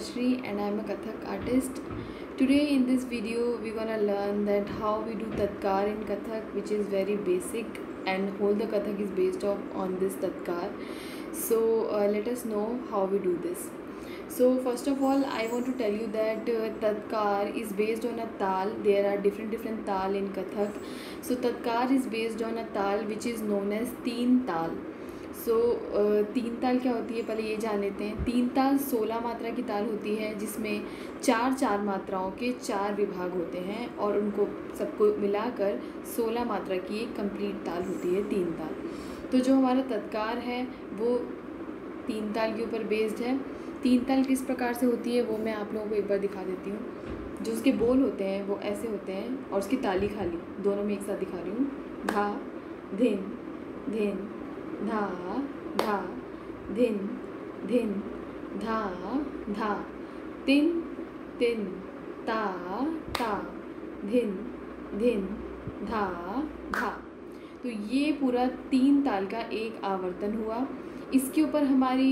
Rajashri and I am a Kathak artist. Today in this video we gonna learn that how we do Tatkar in Kathak, which is very basic, and whole the Kathak is based on this Tatkar. So let us know how we do this. So first of all I want to tell you that Tatkar is based on a tal. There are different tal in Kathak. So Tatkar is based on a tal which is known as teen tal. सो तीन ताल क्या होती है पहले ये जान लेते हैं। तीन ताल 16 मात्रा की ताल होती है जिसमें चार मात्राओं के 4 विभाग होते हैं और उनको सबको मिलाकर 16 मात्रा की एक कंप्लीट ताल होती है तीन ताल। तो जो हमारा तत्कार है वो तीन ताल के ऊपर बेस्ड है। तीन ताल किस प्रकार से होती है वो मैं आप लोगों को एक बार दिखा देती हूँ। जो उसके बोल होते हैं वो ऐसे होते हैं और उसकी ताली खाली दोनों में एक साथ दिखा रही हूँ। धा धिन धिन धा धा धिन धिन धा धा तिन तिन ता ता धिन धिन धा धा। तो ये पूरा तीन ताल का एक आवर्तन हुआ। इसके ऊपर हमारी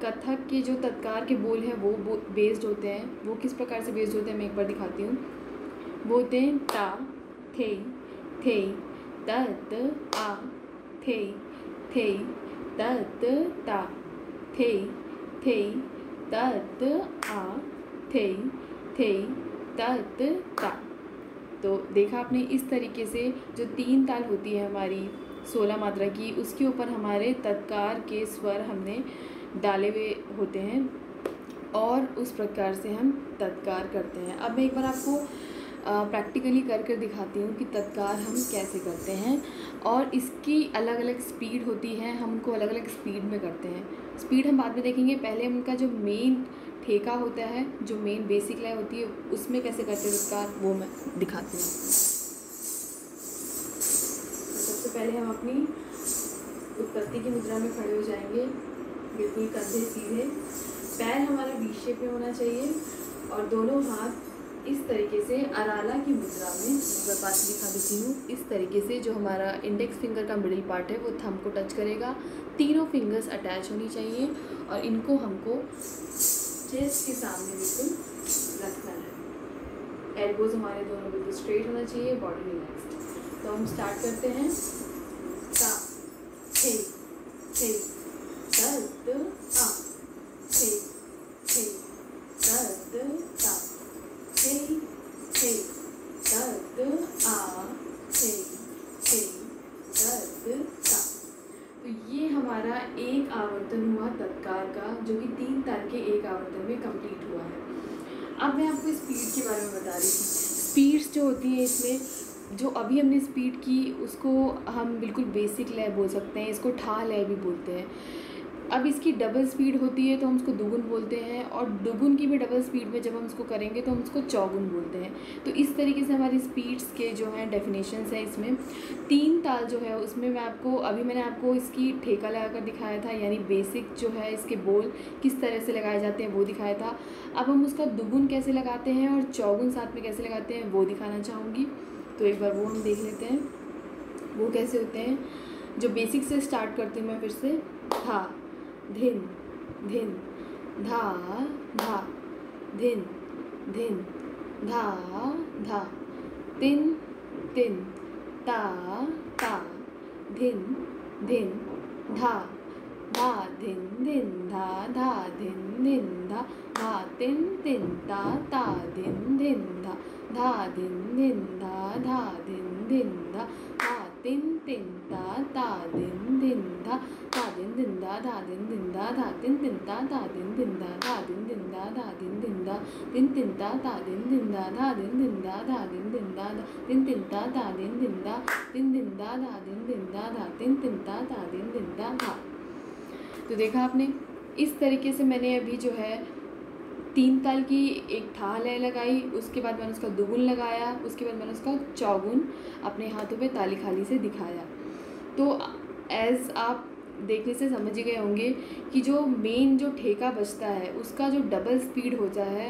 कथक के जो तत्कार के बोल हैं वो बेस्ड होते हैं। वो किस प्रकार से बेस्ड होते हैं मैं एक बार दिखाती हूँ। वो होते हैं ता थे थे तत आ थे थे तत ता थे थे तत आ थे थे तत ता। तो देखा आपने इस तरीके से जो तीन ताल होती है हमारी 16 मात्रा की, उसके ऊपर हमारे तत्कार के स्वर हमने डाले हुए होते हैं और उस प्रकार से हम तत्कार करते हैं। अब मैं एक बार आपको प्रैक्टिकली कर दिखाती हूँ कि तत्कार हम कैसे करते हैं। और इसकी अलग अलग स्पीड होती है, हम उनको अलग अलग स्पीड में करते हैं। स्पीड हम बाद में देखेंगे, पहले हम उनका जो मेन ठेका होता है, जो मेन बेसिक लय होती है, उसमें कैसे करते हैं तत्कार वो मैं दिखाती हूँ। सबसे पहले हम अपनी उत्पत्ति की मुद्रा में खड़े हो जाएंगे, बिल्कुल कंधे सीधे, पैर हमारा वी शेप में होना चाहिए और दोनों हाथ इस तरीके से अराला की मुद्रा में, मैं पास दिखा देती हूँ। इस तरीके से जो हमारा इंडेक्स फिंगर का मिडिल पार्ट है वो थंब को टच करेगा। तीनों फिंगर्स अटैच होनी चाहिए और इनको हमको चेस्ट के सामने बिल्कुल रखना है। एल्बोज हमारे दोनों बिल्कुल स्ट्रेट होना चाहिए, बॉडी रिलैक्स्ड। तो हम स्टार्ट करते हैं। ता थे थे तत आ थे थे तत ता थे थे तत आ थे थे तत ता। तो ये हमारा एक आवर्तन हुआ तत्कार का, जो कि तीन ताल के एक आवर्तन में कंप्लीट हुआ है। अब मैं आपको स्पीड के बारे में बता रही थी। स्पीड्स जो होती हैं इसमें, जो अभी हमने स्पीड की उसको हम बिल्कुल बेसिक लय बोल सकते हैं, इसको ठा लय भी बोलते हैं। अब इसकी डबल स्पीड होती है तो हम उसको दुगुन बोलते हैं, और दुगुन की भी डबल स्पीड में जब हम उसको करेंगे तो हम उसको चौगुन बोलते हैं। तो इस तरीके से हमारी स्पीड्स के जो हैं डेफिनेशंस हैं। इसमें तीन ताल जो है उसमें मैंने आपको इसकी ठेका लगाकर दिखाया था, यानी बेसिक जो है इसके बोल किस तरह से लगाए जाते हैं वो दिखाया था। अब हम उसका दुगुन कैसे लगाते हैं और चौगुन साथ में कैसे लगाते हैं वो दिखाना चाहूँगी। तो एक बार वो हम देख लेते हैं वो कैसे होते हैं। जो बेसिक से स्टार्ट करती हूँ मैं फिर से। धा धिन धिन धा धा धिन धिन धा धा तिन तिन ता ता धिन धिन धा धा धिन धिन धा धा धिन धिन धा धा तिन तिन ता ता धिन धिन धा धा धिन धिन धा धा धिन धिन धा धा तिन तिन ता ता धिन धिन धा धा धिन धिन धा धा धिन धिन धा धा तिन तिन ता ता धिन धिन धा धा धिन धिन धा धा धिन धिन धा तिन तिन ता ता धिन धिन धा धा धिन धिन धा धा धिन धिन धा धा तिन तिन ता ता धिन धिन धा तिन धिन धा धा धिन धिन धा धा तिन तिन ता ता धिन धिन धा धा। तो देखा आपने, इस तरीके से मैंने अभी जो है तीन ताल की एक ठा लय लगाई, उसके बाद मैंने उसका दुगुन लगाया, उसके बाद मैंने उसका चौगुन अपने हाथों पे ताली खाली से दिखाया। तो एज आप देखने से समझ ही गए होंगे कि जो मेन जो ठेका बजता है उसका जो डबल स्पीड होता है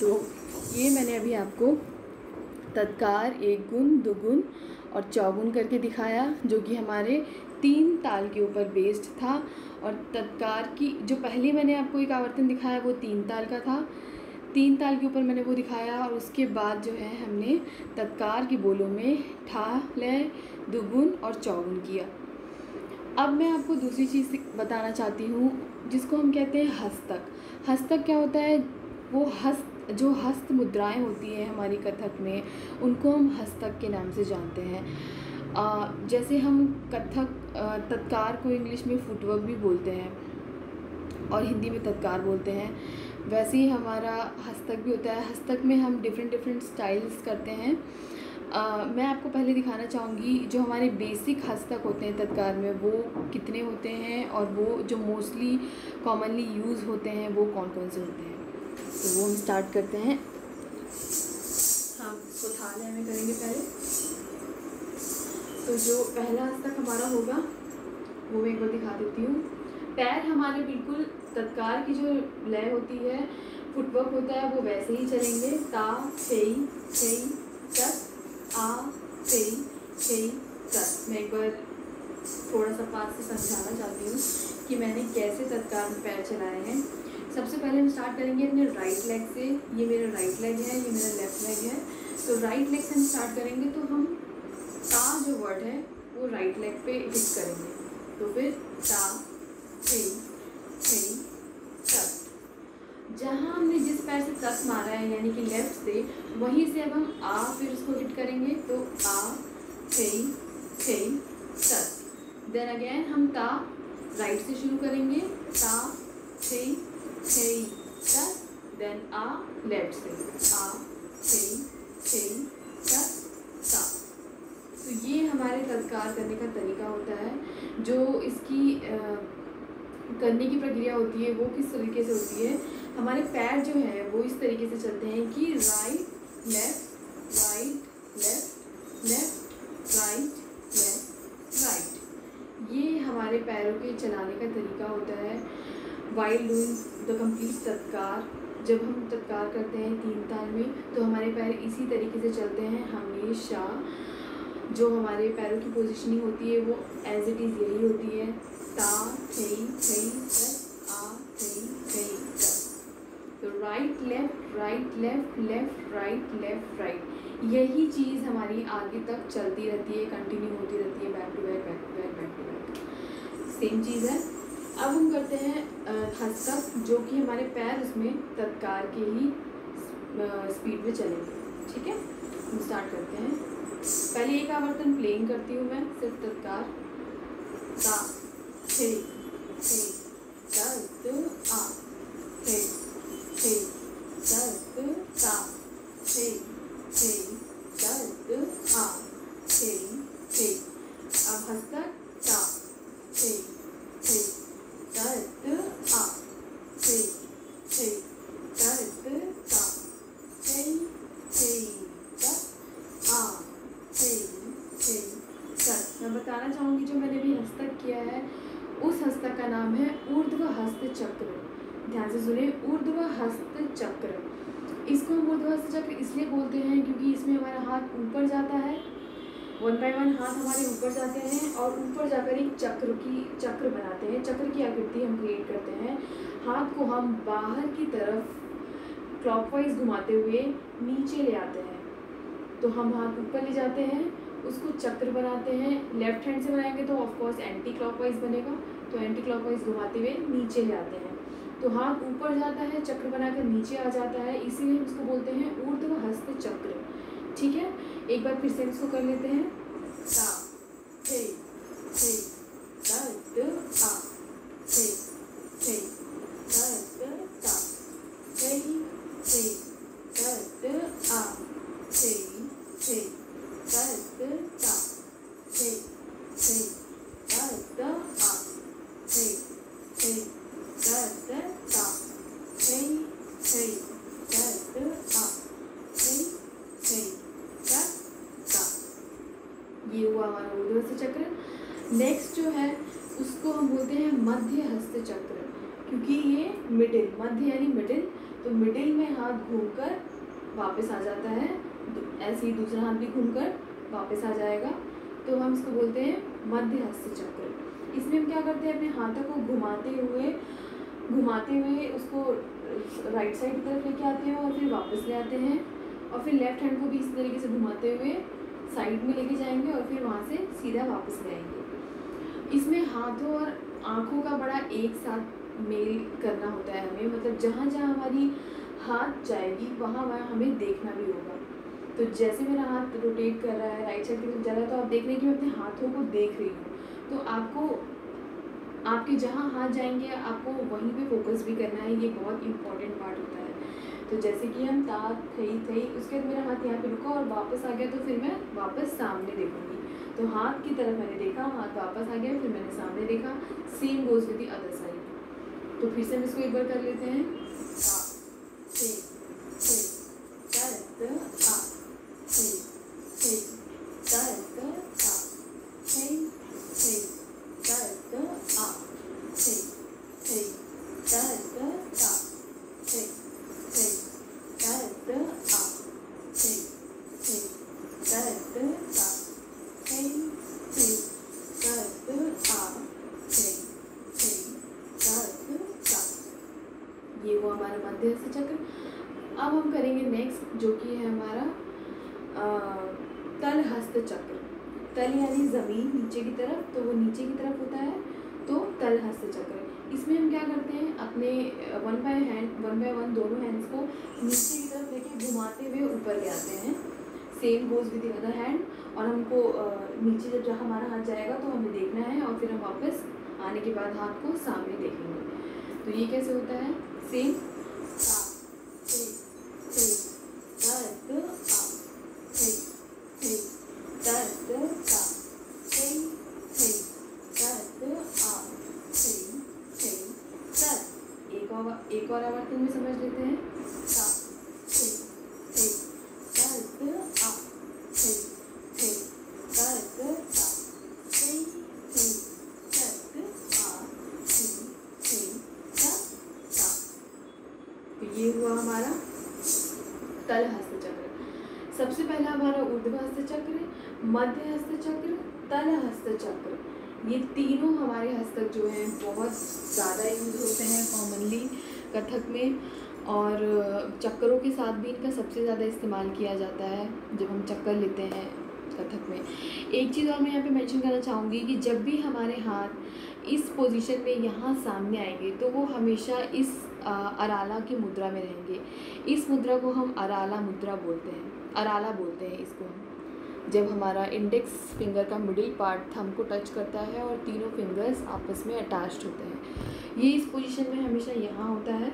तो ये मैंने अभी आपको तत्कार, एक गुण, दुगुन और चौगुन करके दिखाया, जो कि हमारे 3 ताल के ऊपर बेस्ड था। और तत्कार की जो पहले मैंने आपको एक आवर्तन दिखाया वो 3 ताल का था, 3 ताल के ऊपर मैंने वो दिखाया। और उसके बाद जो है हमने तत्कार के बोलों में ठा, लय, दुगुन और चौगुन किया। अब मैं आपको दूसरी चीज़ बताना चाहती हूँ जिसको हम कहते हैं हस्तक। हस्तक क्या होता है? वो जो हस्त मुद्राएं होती हैं हमारी कथक में, उनको हम हस्तक के नाम से जानते हैं। जैसे हम तत्कार को इंग्लिश में फुटवर्क भी बोलते हैं और हिंदी में तत्कार बोलते हैं, वैसे ही हमारा हस्तक भी होता है। हस्तक में हम डिफरेंट स्टाइल्स करते हैं। मैं आपको पहले दिखाना चाहूँगी जो हमारे बेसिक हस्तक होते हैं तत्कार में वो कितने होते हैं, और वो जो मोस्टली कॉमनली यूज़ होते हैं वो कौन कौन से होते हैं। तो वो हम स्टार्ट करते हैं। हम इसको थालय में करेंगे पहले। तो जो पहला हस्तक हमारा होगा वो मैं एक बार दिखा देती हूँ। पैर हमारे बिल्कुल तत्कार की जो लय होती है, फुटवर्क होता है, वो वैसे ही चलेंगे। ता, छई, छई, तत, आ, छई, छई, तत। मैं एक बार थोड़ा सा पास से समझाना चाहती हूँ कि मैंने कैसे तत्कार में पैर चलाए हैं। सबसे पहले हम स्टार्ट करेंगे अपने राइट लेग से। ये मेरा राइट लेग है, ये मेरा लेफ्ट लेग है। तो राइट लेग से हम स्टार्ट करेंगे तो हम ता जो वर्ड है वो राइट लेग पे हिट करेंगे। तो फिर ता, छई, छई, तत। जहाँ हमने जिस पैर से तत मारा है यानी कि लेफ्ट से, वहीं से अब हम आ फिर उसको हिट करेंगे। तो आ, छई, छई, तत। देन अगेन हम ता राइट से शुरू करेंगे। ता, छई, छई, तत। देन आ लेफ्ट से। आ, छई, छई, तत, ता। तो ये हमारे तत्कार करने का तरीका होता है। जो इसकी करने की प्रक्रिया होती है वो किस तरीके से होती है, हमारे पैर जो है वो इस तरीके से चलते हैं कि right left, right left, left right, left right. ये हमारे पैरों के चलाने का तरीका होता है वाइल डूइंग द कंप्लीट तत्कार। जब हम तत्कार करते हैं 3 ताल में तो हमारे पैर इसी तरीके से चलते हैं हमेशा। जो हमारे पैरों की पोजीशनिंग होती है वो एज इट इज़ यही होती है, ता थई थई प्लस आ थई थई ता। तो राइट लेफ्ट लेफ्ट राइट, यही चीज़ हमारी आगे तक चलती रहती है, कंटिन्यू होती रहती है, बैक टू बैक। सेम चीज़ है। अब हम करते हैं हस्तक, जो कि हमारे पैर उसमें तत्कार के ही स्पीड में चलेंगे। ठीक है, हम स्टार्ट करते हैं। पहले एक आवर्तन प्लेइंग करती हूँ मैं, सिर्फ तत्कार, ता थे दर्द आ थे दर्द ता थे दर्द आ थे। अब हस्तक ता थे दर्द आ थे दर्द ता थे आ थे। मैं बताना चाहूँगी जो मैंने भी हस्तक किया है उस हस्तक का नाम है ऊर्ध्व हस्त चक्र। ध्यान से सुने, ऊर्ध्व हस्त चक्र। इसको हम ऊर्ध्व हस्त चक्र इसलिए बोलते हैं क्योंकि इसमें हमारा हाथ ऊपर जाता है, 1 बाय 1 हाथ हमारे ऊपर जाते हैं और ऊपर जाकर एक चक्र बनाते हैं। चक्र की आकृति हम क्रिएट करते हैं। हाथ को हम बाहर की तरफ क्लॉकवाइज घुमाते हुए नीचे ले आते हैं। तो हम हाथ ऊपर ले जाते हैं, उसको चक्र बनाते हैं। लेफ्ट हैंड से बनाएंगे तो ऑफकोर्स एंटी क्लॉकवाइज बनेगा, तो एंटी क्लॉकवाइज घुमाते हुए नीचे ले आते हैं। तो हाथ ऊपर जाता है, चक्र बनाकर नीचे आ जाता है, इसीलिए हम इसको बोलते हैं ऊर्ध्व हस्त चक्र। ठीक है, एक बार फिर से इसको कर लेते हैं। ता थे दर्द आ थे दर्द ता थे दर्द आ थे दर्द ता थे दर्द आ थे दर्द ता थे दर्द आ थे ता। ये हुआ हमारा ऊर्ध्व हस्त चक्र। नेक्स्ट जो है उसको हम बोलते हैं मध्य हस्त चक्र, क्योंकि ये मिडिल, मध्य यानी मिडिल, तो मिडिल में हाथ घूमकर वापस आ जाता है, ऐसे ही दूसरा हाथ भी घूमकर वापस आ जाएगा, तो हम इसको बोलते हैं मध्य हस्त चक्र। इसमें हम क्या करते हैं, अपने हाथों को घुमाते हुए उसको राइट साइड की तरफ लेके आते हैं और फिर वापस ले आते हैं, और फिर लेफ्ट हैंड को भी इस तरीके से घुमाते हुए साइड में लेके जाएंगे और फिर वहाँ से सीधा वापस ले आएंगे। इसमें हाथों और आँखों का बड़ा एक साथ मेल करना होता है हमें, मतलब जहाँ जहाँ हमारी हाथ जाएगी वहाँ हमें देखना भी होगा। तो जैसे मेरा हाथ रोटेट कर रहा है, राइट साइड की तरफ जा रहा है, तो आप देख रहे हैं कि मैं अपने हाथों को देख रही हूँ। तो आपको आपके जहाँ हाथ जाएंगे आपको वहीं पे फोकस भी करना है, ये बहुत इंपॉर्टेंट पार्ट होता है। तो जैसे कि हम ता थई, उसके बाद मेरा हाथ यहाँ पे रुका और वापस आ गया, तो फिर मैं वापस सामने देखूंगी। तो हाथ की तरफ मैंने देखा, हाथ वापस आ गया, फिर मैंने सामने देखा। Same goes with the other side. तो फिर से हम इसको एक बार कर लेते हैं। ता थे दर्द आ थे दर्द ता थे दर्द आ थे दर्द ता थे दर्द आ थे दर्द ता थे दर्द आ थे दर्द ता। ये वो हमारा मध्य हस्त चक्र। अब हम करेंगे नेक्स्ट, जो कि है हमारा तल हस्त चक्र। तल यानी ज़मीन नीचे की तरफ, तो वो नीचे की तरफ होता है, तो तल हस्त चक्र। इसमें हम क्या करते हैं, अपने 1 बाय 1 दोनों हैंड्स को नीचे की तरफ लेके घुमाते हुए ऊपर ले आते हैं। Same goes with the other hand, और हमको नीचे जब जहाँ हमारा हाथ जाएगा तो हमें देखना है, और फिर हम वापस आने के बाद हाथ को सामने देखेंगे। तो ये कैसे होता है, सेम ता थे दर्द आ थे दर्द ता थे दर्द आ थे दर्द। एक और आवर्तन में समझ लेते हैं। ता थे दर्द आ थे दर्द ता थे दर्द आ थे दर्द। तो ये हुआ हमारा तल हस्त चक्र। सबसे पहला हमारा ऊर्ध्व हस्त चक्र, मध्य हस्त चक्र, तल हस्त चक्र, ये तीनों हमारे हस्तक जो हैं बहुत ज़्यादा यूज होते हैं कॉमनली कथक में, और चक्करों के साथ भी इनका सबसे ज़्यादा इस्तेमाल किया जाता है जब हम चक्कर लेते हैं कथक में। एक चीज़ और मैं यहाँ पे मेंशन करना चाहूँगी कि जब भी हमारे हाथ इस पोजीशन में यहाँ सामने आएंगे तो वो हमेशा इस अराला की मुद्रा में रहेंगे। इस मुद्रा को हम अराला मुद्रा बोलते हैं, अराला बोलते हैं इसको हम। जब हमारा इंडेक्स फिंगर का मिडिल पार्ट थंब को टच करता है और तीनों फिंगर्स आपस में अटैच्ड होते हैं, ये इस पोजीशन में हमेशा यहाँ होता है।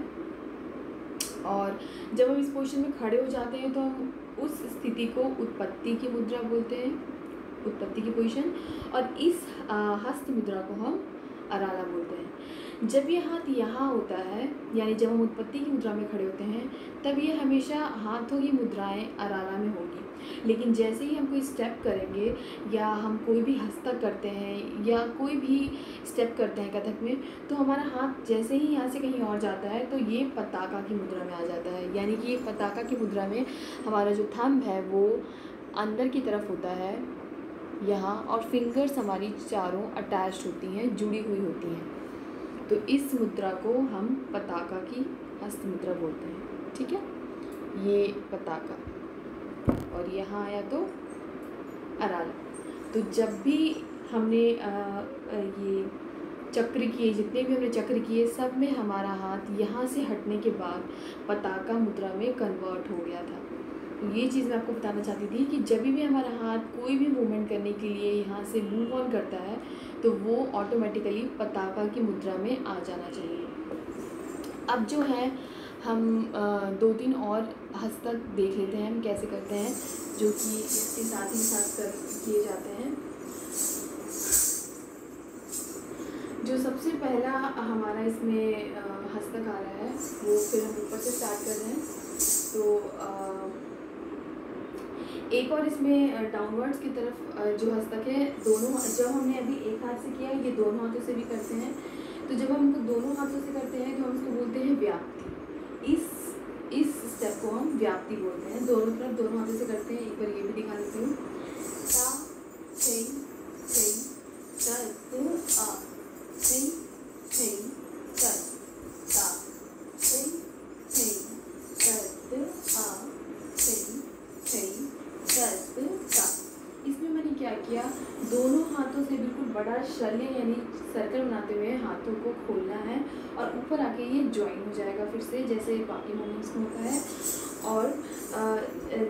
और जब हम इस पोजीशन में खड़े हो जाते हैं तो हम उस स्थिति को उत्पत्ति की मुद्रा बोलते हैं, उत्पत्ति की पोजीशन, और इस हस्त मुद्रा को हम अराला बोलते हैं। जब ये हाथ यहाँ होता है, यानी जब हम उत्पत्ति की मुद्रा में खड़े होते हैं, तब ये हमेशा हाथों की मुद्राएं अराला में होगी। लेकिन जैसे ही हम कोई स्टेप करेंगे या हम कोई भी हस्तक करते हैं या कोई भी स्टेप करते हैं कथक में, तो हमारा हाथ जैसे ही यहाँ से कहीं और जाता है तो ये पताका की मुद्रा में आ जाता है। यानी कि ये पताका की मुद्रा में हमारा जो थंब है वो अंदर की तरफ होता है यहाँ, और फिंगर्स हमारी चारों अटैच्ड होती हैं, जुड़ी हुई होती हैं। तो इस मुद्रा को हम पताका की हस्त मुद्रा बोलते हैं। ठीक है, ये पताका, और यहाँ आया तो अराला। तो जब भी हमने ये चक्र किए, जितने भी हमने चक्र किए, सब में हमारा हाथ यहाँ से हटने के बाद पताका मुद्रा में कन्वर्ट हो गया था। तो ये चीज़ मैं आपको बताना चाहती थी कि जब भी हमारा हाथ कोई भी मूवमेंट करने के लिए यहाँ से मूव ऑन करता है तो वो ऑटोमेटिकली पताका की मुद्रा में आ जाना चाहिए। अब जो है हम 2-3 और हस्तक देख लेते हैं हम कैसे करते हैं, जो कि इसके साथ ही साथ किए जाते हैं। जो सबसे पहला हमारा इसमें हस्तक आ रहा है वो फिर हम ऊपर से स्टार्ट कर रहे हैं। तो एक और इसमें डाउनवर्ड्स की तरफ जो हस्तक है, दोनों जब हमने अभी एक हाथ से किया, ये दोनों हाथों से भी करते हैं। तो जब हम इनको दोनों हाथों से करते हैं तो हम इसको बोलते हैं व्याप्ति। इस स्टेप को हम व्याप्ति बोलते हैं। दोनों तरफ दोनों हाथों से करते हैं। एक बार ये भी दिखा देती हूँ। ता सही सही ता आ सही सही ता ता सही सही ता आ सही सही ता। इसमें मैंने क्या किया, दोनों हाथों से बिल्कुल बड़ा शल्य यानी सर्कल बनाते हुए हाथों को खोलना है और ऊपर आके ये ज्वाइन हो जाएगा फिर से, जैसे बाकी मूवमेंट्स में होता है। और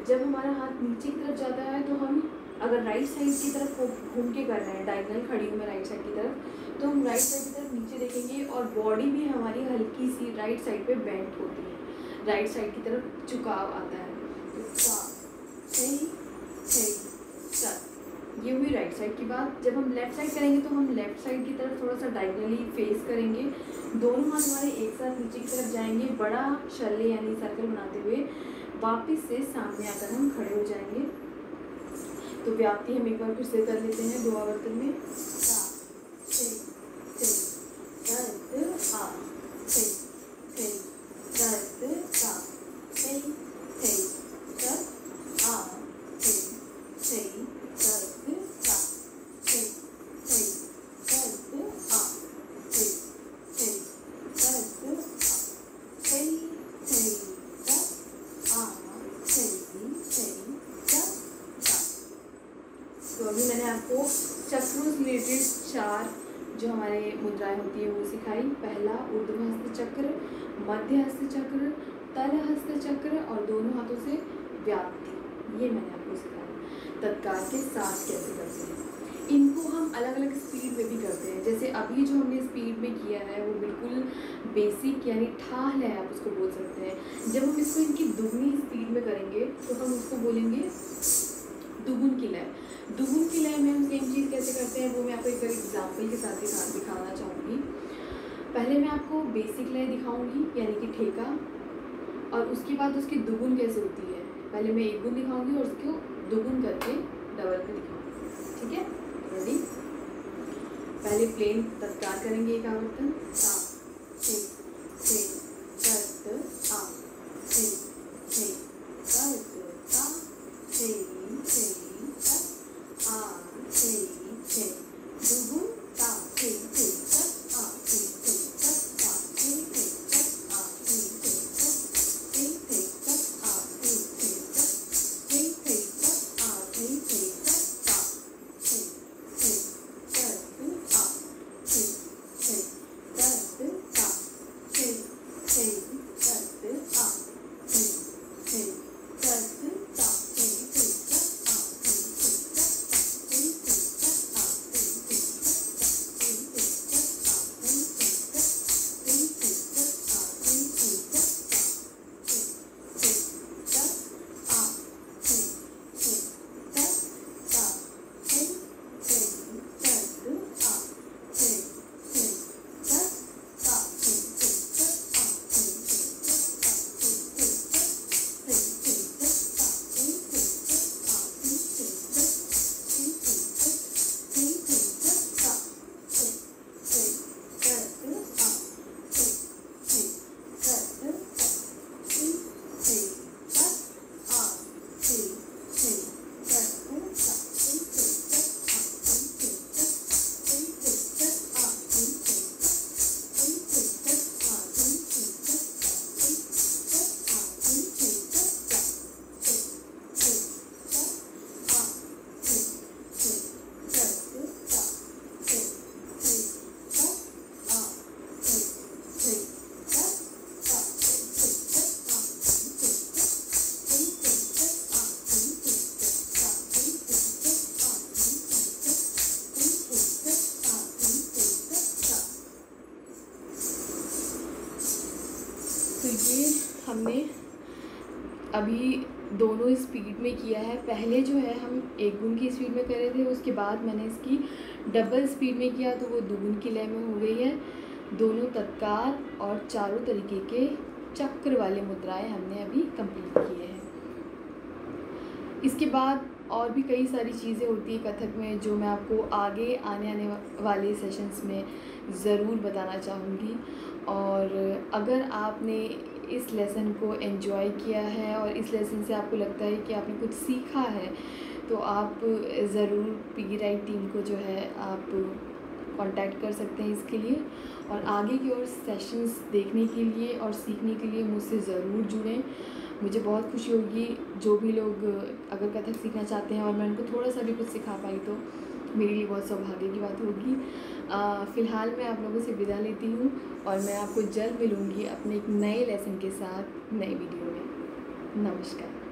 जब हमारा हाथ नीचे की तरफ जाता है तो हम अगर राइट साइड की तरफ घूम के कर रहे हैं, डायगोनल खड़ी हूँ मैं राइट साइड की तरफ, तो हम राइट साइड की तरफ नीचे देखेंगे और बॉडी भी हमारी हल्की सी राइट साइड पे बेंट होती है, राइट साइड की तरफ झुकाव आता है। तो सही सही ये हुई राइट साइड की बात। जब हम लेफ्ट साइड करेंगे तो हम लेफ्ट साइड की तरफ थोड़ा सा डायगोनली फेस करेंगे। दोनों हाथ हमारे एक साथ नीचे की तरफ जाएंगे, बड़ा शल्य यानी सर्कल बनाते हुए वापस से सामने आकर हम खड़े हो जाएंगे। तो व्याप्ति हम एक बार फिर से कर लेते हैं 2 आवर्तन में। ता सही सही दर्द आ सही सही दर्द ता सही सही दर्द आ सही सही दर्द ता सही सही दर्द आ सही सही दर्द आ सही सही दर्द आ सही सही दर्द ता। तो अभी मैंने आपको चक्रों से रिलेटेड 4 जो हमारे मुद्राएं होती है वो सिखाई। पहला ऊर्ध्व हस्त चक्र, मध्य हस्त चक्र, तल हस्त चक्र और दोनों हाथों से व्याप्ति, ये मैंने आपको सिखाया। तत्काल के साथ कैसे करते हैं, इनको हम अलग अलग स्पीड में भी करते हैं। जैसे अभी जो हमने स्पीड में किया है वो बिल्कुल बेसिक यानी ठाल है, आप उसको बोल सकते हैं। जब हम इसको इनकी दुगनी स्पीड में करेंगे तो हम उसको बोलेंगे दुगुन की लय। दुगुन की लय में हम सेम चीज़ कैसे करते हैं वो मैं आपको एक एग्जाम्पल के साथ दिखाना चाहूँगी। पहले मैं आपको बेसिक लय दिखाऊंगी यानी कि ठेका, और उसके बाद उसकी दुगुन कैसे होती है। पहले मैं एक गुण दिखाऊंगी और उसको दुगुन करके डबल पे दिखाऊंगी। ठीक है, रेडी। पहले प्लेन तत्काल करेंगे एक आवर्तन। ता से दर्द आ से दर्द ता अभी दोनों स्पीड में किया है। पहले जो है हम 1 गुण की स्पीड में कर रहे थे, उसके बाद मैंने इसकी डबल स्पीड में किया तो वो 2 गुण की लय में हो गई है। दोनों तत्कार और चारों तरीके के चक्र वाले मुद्राएं हमने अभी कंप्लीट किए हैं। इसके बाद और भी कई सारी चीज़ें होती है कथक में जो मैं आपको आगे आने वाले सेशंस में ज़रूर बताना चाहूँगी। और अगर आपने इस लेसन को एंजॉय किया है और इस लेसन से आपको लगता है कि आपने कुछ सीखा है तो आप ज़रूर पी राइट टीम को जो है आप कांटेक्ट कर सकते हैं इसके लिए। और आगे की और सेशंस देखने के लिए और सीखने के लिए मुझसे ज़रूर जुड़ें। मुझे बहुत खुशी होगी जो भी लोग अगर कथक सीखना चाहते हैं और मैं उनको थोड़ा सा भी कुछ सिखा पाई तो मेरे लिए बहुत सौभाग्य की बात होगी। फ़िलहाल मैं आप लोगों से विदा लेती हूँ और मैं आपको जल्द मिलूँगी अपने एक नए लेसन के साथ नए वीडियो में। नमस्कार।